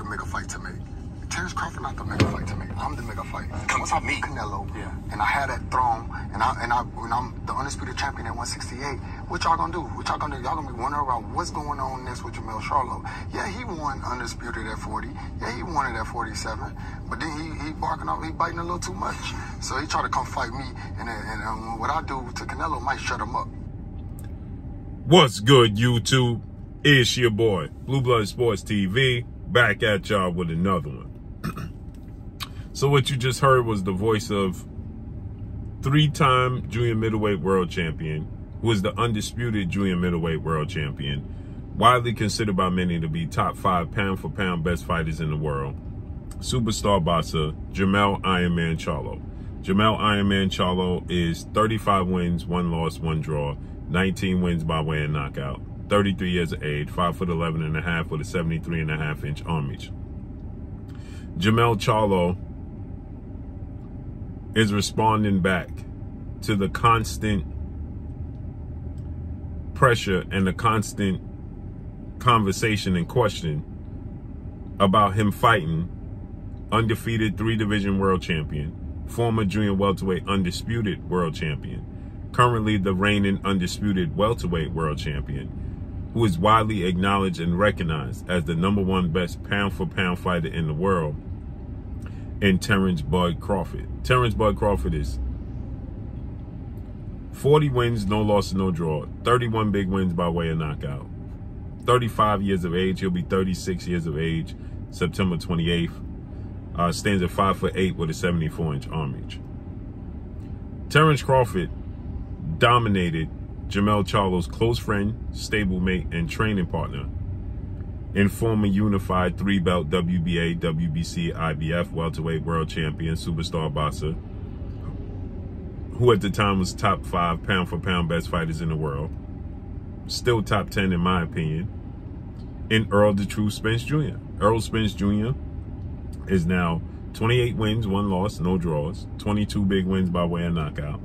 the mega fight to me. Terrence Crawford not the mega fight to me. I'm the mega fight. Once I beat Canelo, and I had that throne, and when I'm the undisputed champion at 168, what y'all gonna do? What y'all gonna do? Y'all gonna be wondering about what's going on next with Jamel Charlo. Yeah, he won undisputed at 40. Yeah, he won it at 47. But then he barking off, he biting a little too much. So he tried to come fight me, and what I do to Canelo might shut him up. What's good, YouTube? It's your boy, Blue Blood Sports TV, back at y'all with another one. So what you just heard was the voice of three-time junior middleweight world champion, who is the undisputed junior middleweight world champion, widely considered by many to be top 5 pound-for-pound best fighters in the world, superstar boxer Jamel Iron Man Charlo. Jamel Iron Man Charlo is 35 wins, 1 loss, 1 draw, 19 wins by way of knockout, 33 years of age, 5'11.5" with a 73.5-inch arm reach. Jamel Charlo is responding back to the constant pressure and the constant conversation and question about him fighting undefeated 3-division world champion, former junior welterweight undisputed world champion, currently the reigning undisputed welterweight world champion, who is widely acknowledged and recognized as the #1 best pound-for-pound fighter in the world, and Terrence Bud Crawford. Terrence Bud Crawford is 40 wins, no loss, no draw, 31 big wins by way of knockout, 35 years of age. He'll be 36 years of age September 28th. Stands at 5'8" with a 74-inch arm reach. Terrence Crawford dominated Jamel Charlo's close friend, stablemate, and training partner, and former unified 3-belt WBA, WBC, IBF welterweight world champion, superstar boxer, who at the time was top 5 pound-for-pound best fighters in the world, still top 10 in my opinion, in Earl the True Spence Jr. Earl Spence Jr. is now 28 wins, 1 loss, no draws, 22 big wins by way of knockout,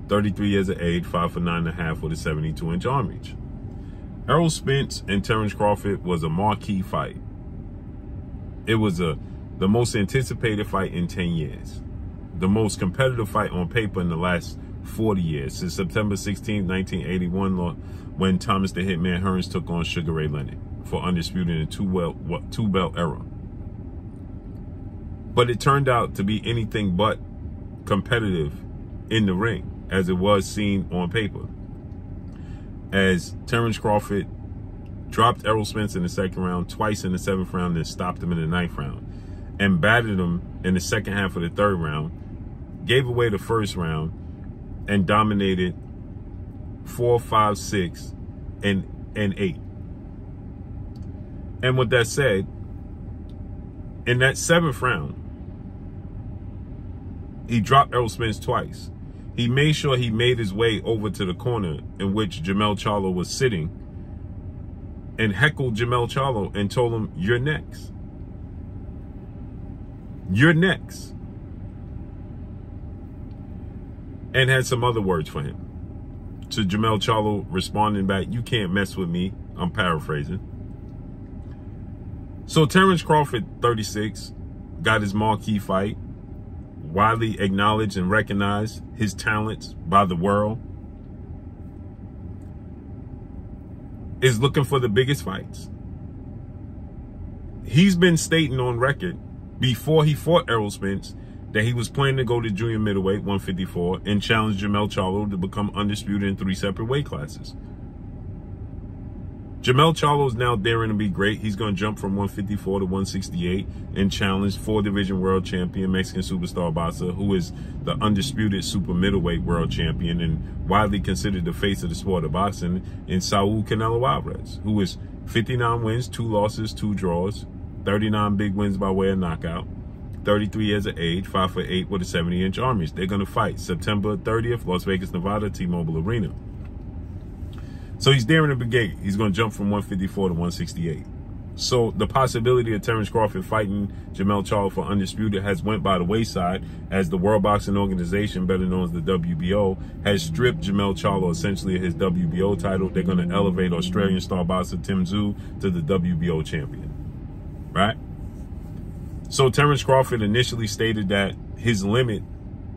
33 years of age, 5'9.5" with a 72-inch arm reach. Errol Spence and Terrence Crawford was a marquee fight. It was the most anticipated fight in 10 years. The most competitive fight on paper in the last 40 years, since September 16, 1981, when Thomas the Hitman Hearns took on Sugar Ray Leonard for undisputed in two-belt era. But it turned out to be anything but competitive in the ring, as it was seen on paper, as Terrence Crawford dropped Errol Spence in the 2nd round, twice in the 7th round, then stopped him in the 9th round, and battered him in the 2nd half of the 3rd round, gave away the 1st round, and dominated 4, 5, 6, and 8. And with that said, in that 7th round, he dropped Errol Spence twice. He made sure he made his way over to the corner in which Jamel Charlo was sitting and heckled Jamel Charlo and told him, "You're next. You're next." And had some other words for him. To Jamel Charlo responding back, "You can't mess with me." I'm paraphrasing. So Terrence Crawford, 36, got his marquee fight, widely acknowledged and recognized his talents by the world, is looking for the biggest fights. He's been stating on record before he fought Errol Spence that he was planning to go to junior middleweight 154 and challenge Jamel Charlo to become undisputed in 3 separate weight classes. Jamel Charlo is now daring to be great. He's going to jump from 154 to 168 and challenge 4-division world champion, Mexican superstar boxer, who is the undisputed super middleweight world champion and widely considered the face of the sport of boxing, in Saul Canelo Alvarez, who is 59 wins, 2 losses, 2 draws, 39 big wins by way of knockout, 33 years of age, 5'8" with a 70-inch arm reach. They're going to fight September 30th, Las Vegas, Nevada, T-Mobile Arena. So he's daring to be great. He's going to jump from 154 to 168. So the possibility of Terrence Crawford fighting Jamel Charlo for undisputed has went by the wayside, as the World Boxing Organization, better known as the WBO, has stripped Jamel Charlo essentially of his WBO title. They're going to elevate Australian star boxer Tim Tszyu to the WBO champion, right? So Terence Crawford initially stated that his limit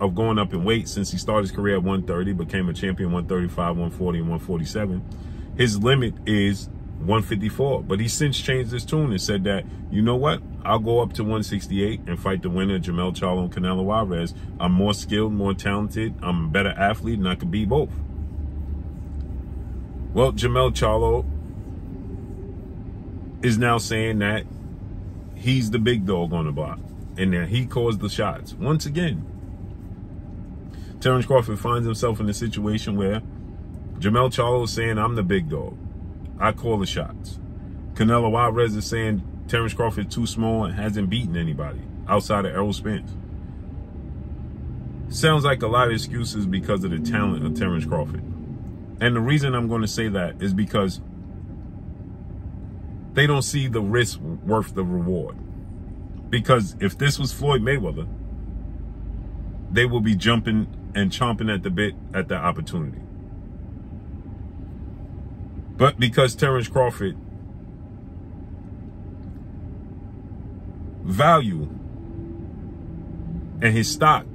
of going up in weight, since he started his career at 130, became a champion 135, 140, and 147, his limit is 154. But he's since changed his tune and said that, you know what, I'll go up to 168 and fight the winner, Jermell Charlo and Canelo Alvarez. I'm more skilled, more talented, I'm a better athlete, and I can beat both. Well, Jermell Charlo is now saying that he's the big dog on the block and that he calls the shots. Once again, Terence Crawford finds himself in a situation where Jermell Charlo is saying, I'm the big dog, I call the shots. Canelo Alvarez is saying Terence Crawford too small and hasn't beaten anybody outside of Errol Spence. Sounds like a lot of excuses because of the talent of Terence Crawford. And the reason I'm going to say that is because they don't see the risk worth the reward. Because if this was Floyd Mayweather, they will be jumping and chomping at the bit at the opportunity. But because Terence Crawford value and his stock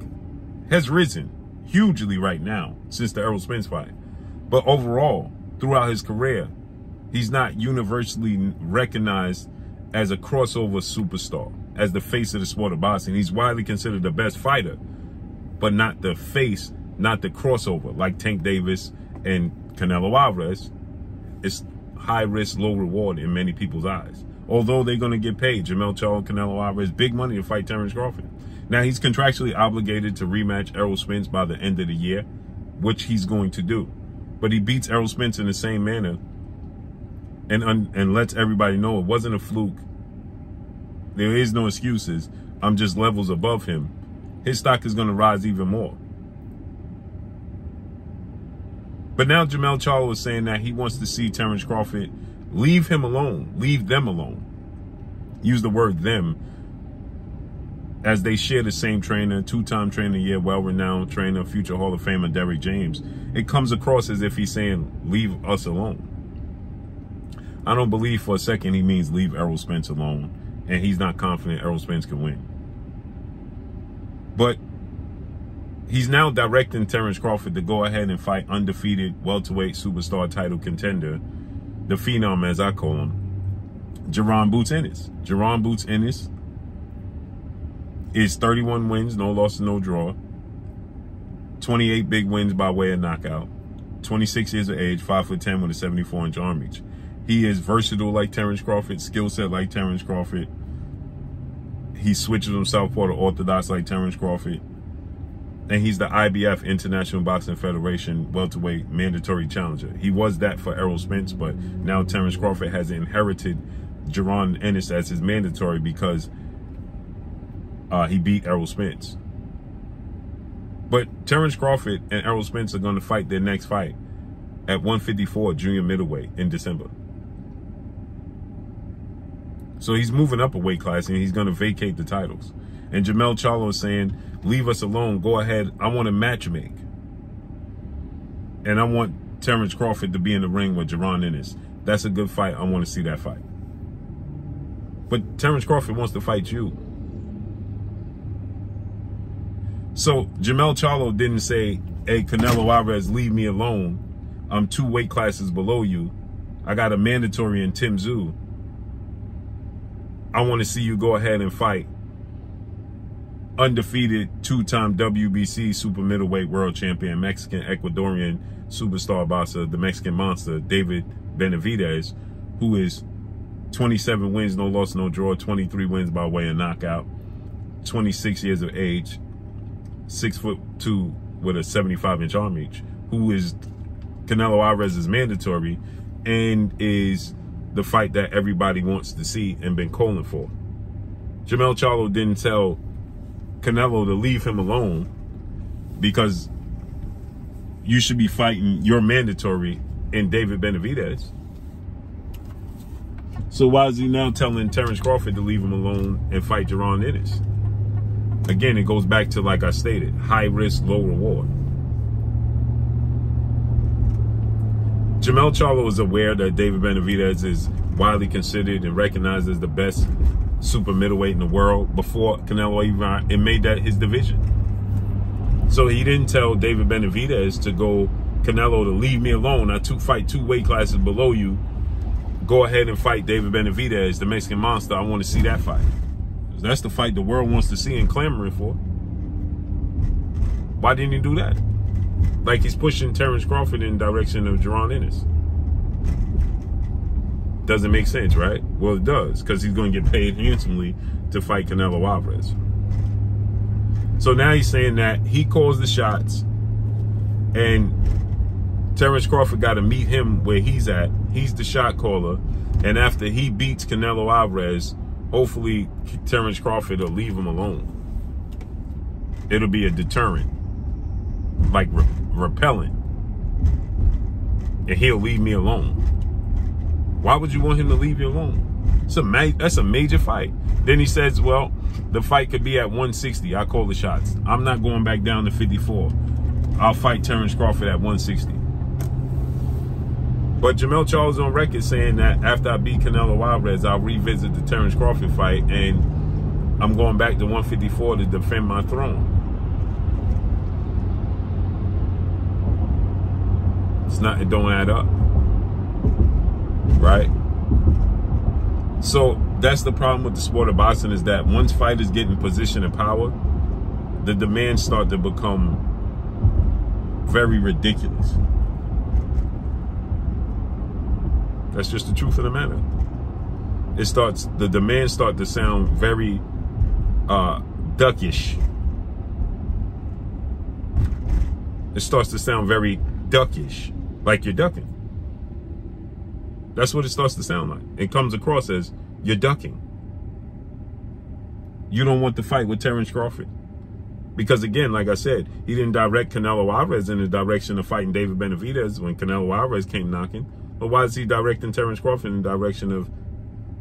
has risen hugely right now since the Errol Spence fight. But overall, throughout his career, he's not universally recognized as a crossover superstar, as the face of the sport of boxing. He's widely considered the best fighter, but not the face, not the crossover, like Tank Davis and Canelo Alvarez. It's high risk, low reward in many people's eyes. Although they're going to get paid, Jermell Charlo and Canelo Alvarez, big money to fight Terence Crawford. Now, he's contractually obligated to rematch Errol Spence by the end of the year, which he's going to do. But he beats Errol Spence in the same manner and lets everybody know it wasn't a fluke. There is no excuses. I'm just levels above him. His stock is going to rise even more. But now Jermell Charlo is saying that he wants to see Terence Crawford leave him alone, leave them alone. Use the word them, as they share the same trainer, two-time trainer of the year, well-renowned trainer, future Hall of Famer Derrick James. It comes across as if he's saying, leave us alone. I don't believe for a second he means leave Errol Spence alone, and he's not confident Errol Spence can win. But he's now directing Terence Crawford to go ahead and fight undefeated welterweight superstar title contender, the Phenom, as I call him, Jaron Boots Ennis. Jaron Boots Ennis is 31 wins, no losses, no draw, 28 big wins by way of knockout, 26 years of age, 5'10" with a 74-inch arm reach. He is versatile like Terence Crawford, skill set like Terence Crawford. He switches himself for the orthodox like Terence Crawford. And he's the IBF, International Boxing Federation, welterweight mandatory challenger. He was that for Errol Spence, but now Terence Crawford has inherited Jaron Ennis as his mandatory because he beat Errol Spence. But Terence Crawford and Errol Spence are going to fight their next fight at 154 junior middleweight in December. So he's moving up a weight class and he's going to vacate the titles. And Jermell Charlo is saying, leave us alone, go ahead, I want to matchmake. And I want Terence Crawford to be in the ring with Jaron Ennis. That's a good fight, I want to see that fight. But Terence Crawford wants to fight you. So Jermell Charlo didn't say, hey, Canelo Alvarez, leave me alone. I'm 2 weight classes below you. I got a mandatory in Tim Tszyu. I want to see you go ahead and fight undefeated 2-time WBC super middleweight world champion, Mexican Ecuadorian superstar boxer, the Mexican monster, David Benavidez, who is 27 wins, no loss, no draw, 23 wins by way of knockout, 26 years of age, 6'2" with a 75-inch arm reach, who is Canelo Alvarez's mandatory and is the fight that everybody wants to see and been calling for. Jermell Charlo didn't tell Canelo to leave him alone because you should be fighting your mandatory in David Benavidez. So why is he now telling Terence Crawford to leave him alone and fight Jaron Ennis? Again, it goes back to, like I stated, high risk, low reward. Jermell Charlo is aware that David Benavidez is widely considered and recognized as the best super middleweight in the world before Canelo even made that his division. So he didn't tell David Benavidez to go, Canelo, to leave me alone. I fight 2 weight classes below you. Go ahead and fight David Benavidez, the Mexican Monster. I want to see that fight. That's the fight the world wants to see and clamoring for. Why didn't he do that? Like he's pushing Terence Crawford in the direction of Jaron Ennis. Doesn't make sense, right? Well, it does, because he's going to get paid handsomely to fight Canelo Alvarez. So now he's saying that he calls the shots, and Terence Crawford got to meet him where he's at. He's the shot caller, and after he beats Canelo Alvarez, hopefully Terence Crawford will leave him alone. It'll be a deterrent, like repellent, and he'll leave me alone. Why would you want him to leave you alone? That's a major fight. Then he says, well, the fight could be at 160. I call the shots. I'm not going back down to 54. I'll fight Terence Crawford at 160. But Jermell Charlo on record saying that after I beat Canelo Alvarez, I'll revisit the Terence Crawford fight, and I'm going back to 154 to defend my throne. It don't add up. Right? So that's the problem with the sport of boxing, is that once fighters get in position of power, the demands start to become very ridiculous. That's just the truth of the matter. The demands start to sound very duckish. It starts to sound very duckish, like you're ducking. That's what it starts to sound like. It comes across as you're ducking. You don't want to fight with Terence Crawford. Because again, like I said, he didn't direct Canelo Alvarez in the direction of fighting David Benavidez when Canelo Alvarez came knocking. But why is he directing Terence Crawford in the direction of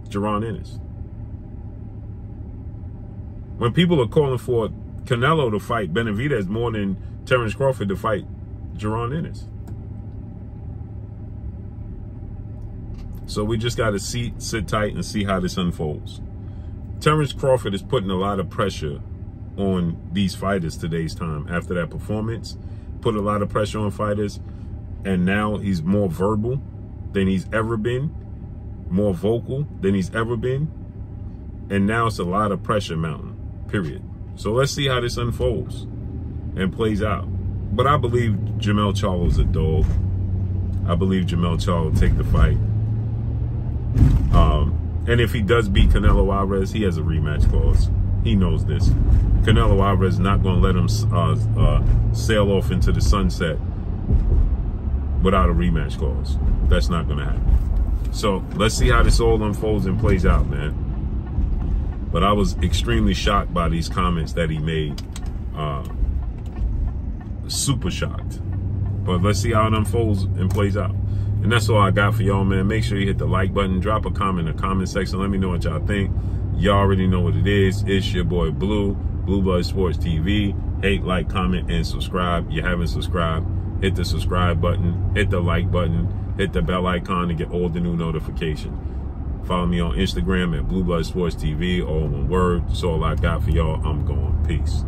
Jaron Ennis? When people are calling for Canelo to fight Benavidez more than Terence Crawford to fight Jaron Ennis. So we just got to sit tight and see how this unfolds. Terence Crawford is putting a lot of pressure on these fighters today's time. After that performance, put a lot of pressure on fighters. And now he's more verbal than he's ever been. More vocal than he's ever been. And now it's a lot of pressure mounting, period. So let's see how this unfolds and plays out. But I believe Jermell Charlo's a dog. I believe Jermell Charlo will take the fight. And if he does beat Canelo Alvarez, he has a rematch clause. He knows this. Canelo Alvarez is not going to let him sail off into the sunset without a rematch clause. That's not going to happen. So let's see how this all unfolds and plays out, man. But I was extremely shocked by these comments that he made. Super shocked. But let's see how it unfolds and plays out. And that's all I got for y'all, man. Make sure you hit the like button. Drop a comment in the comment section. Let me know what y'all think. Y'all already know what it is. It's your boy Blue, Blue Blood Sports TV. Hate, like, comment, and subscribe. You haven't subscribed, hit the subscribe button. Hit the like button. Hit the bell icon to get all the new notifications. Follow me on Instagram at Blue Blood Sports TV. All one word. That's all I got for y'all. I'm going. Peace.